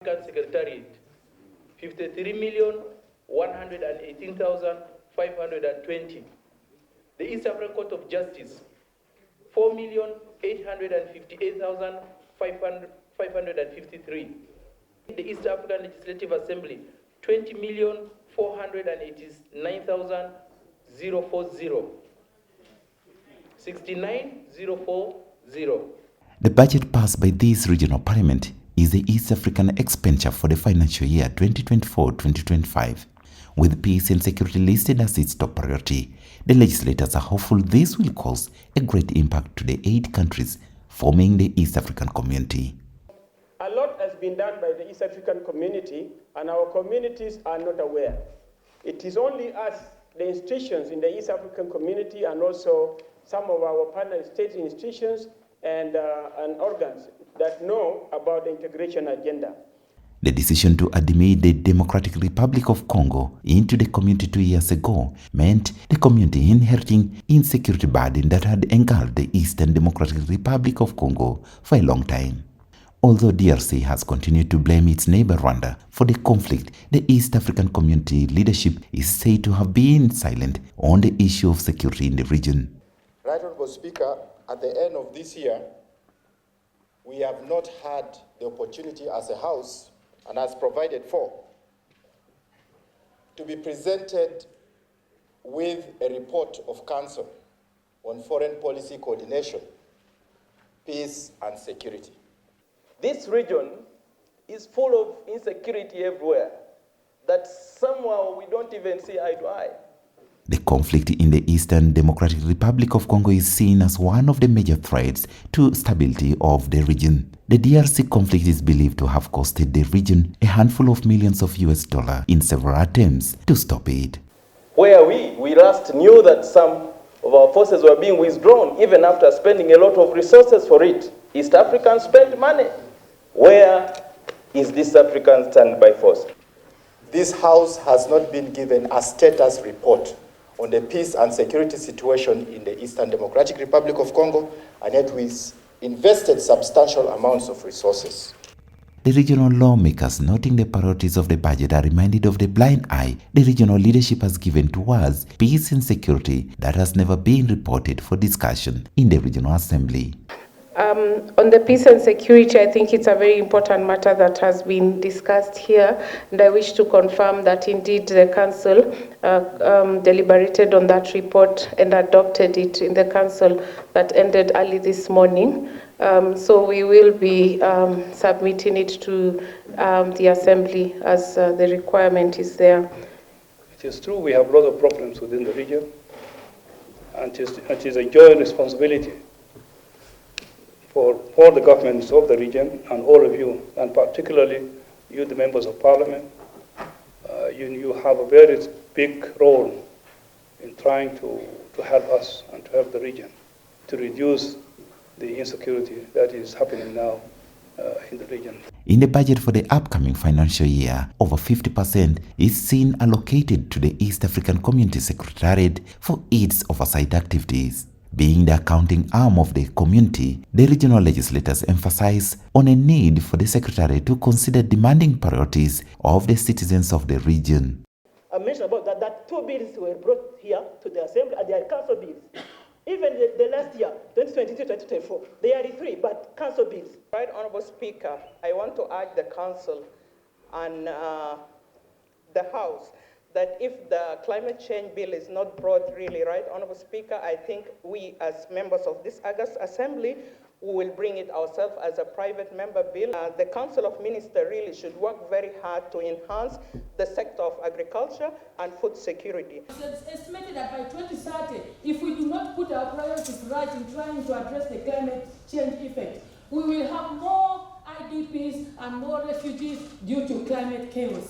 African Secretariat, 53,118,520. The East African Court of Justice, 4,858,553. The East African Legislative Assembly, 20,489,040. 69,040. The budget passed by this regional parliament is the East African expenditure for the financial year 2024-2025. With peace and security listed as its top priority, the legislators are hopeful this will cause a great impact to the 8 countries forming the East African Community. A lot has been done by the East African Community, and our communities are not aware. It is only us, the institutions in the East African Community, and also some of our partner state institutions and organs that know about the integration agenda. The decision to admit the Democratic Republic of Congo into the community 2 years ago meant the community inheriting insecurity burden that had engulfed the Eastern Democratic Republic of Congo for a long time. Although DRC has continued to blame its neighbor Rwanda for the conflict, the East African Community leadership is said to have been silent on the issue of security in the region. Right Honourable Speaker, at the end of this year, we have not had the opportunity as a House, and as provided for, to be presented with a report of Council on foreign policy coordination, peace and security. This region is full of insecurity everywhere, that somehow we don't even see eye to eye. The conflict in the Eastern Democratic Republic of Congo is seen as one of the major threats to stability of the region. The DRC conflict is believed to have costed the region a handful of millions of US dollars in several attempts to stop it. Where we last knew that some of our forces were being withdrawn even after spending a lot of resources for it. East Africans spent money. Where is this African standby force? This House has not been given a status report on the peace and security situation in the Eastern Democratic Republic of Congo, and yet we invested substantial amounts of resources. The regional lawmakers, noting the priorities of the budget, are reminded of the blind eye the regional leadership has given towards peace and security that has never been reported for discussion in the regional assembly. On the peace and security, I think it's a very important matter that has been discussed here, and I wish to confirm that indeed the Council deliberated on that report and adopted it in the Council that ended early this morning. So we will be submitting it to the Assembly as the requirement is there. It is true we have a lot of problems within the region, and it is a joint responsibility for the governments of the region and all of you, and particularly you, the members of parliament. You have a very big role in trying to help us and to help the region to reduce the insecurity that is happening now in the region. In the budget for the upcoming financial year, over 50% is seen allocated to the East African Community Secretariat for its oversight activities. Being the accounting arm of the community, the regional legislators emphasize on a need for the Secretariat to consider demanding priorities of the citizens of the region. I mentioned about that 2 bills were brought here to the Assembly, and they are council bills. Even the last year, 2022-2024, they are 3, but council bills. Right Honourable Speaker, I want to urge the Council and the House that if the climate change bill is not brought really, right Honourable Speaker, I think we as members of this August Assembly, we will bring it ourselves as a private member bill. The Council of Ministers really should work very hard to enhance the sector of agriculture and food security. It's estimated that by 2030, if we do not put our priorities right in trying to address the climate change effect, we will have more IDPs and more refugees due to climate chaos.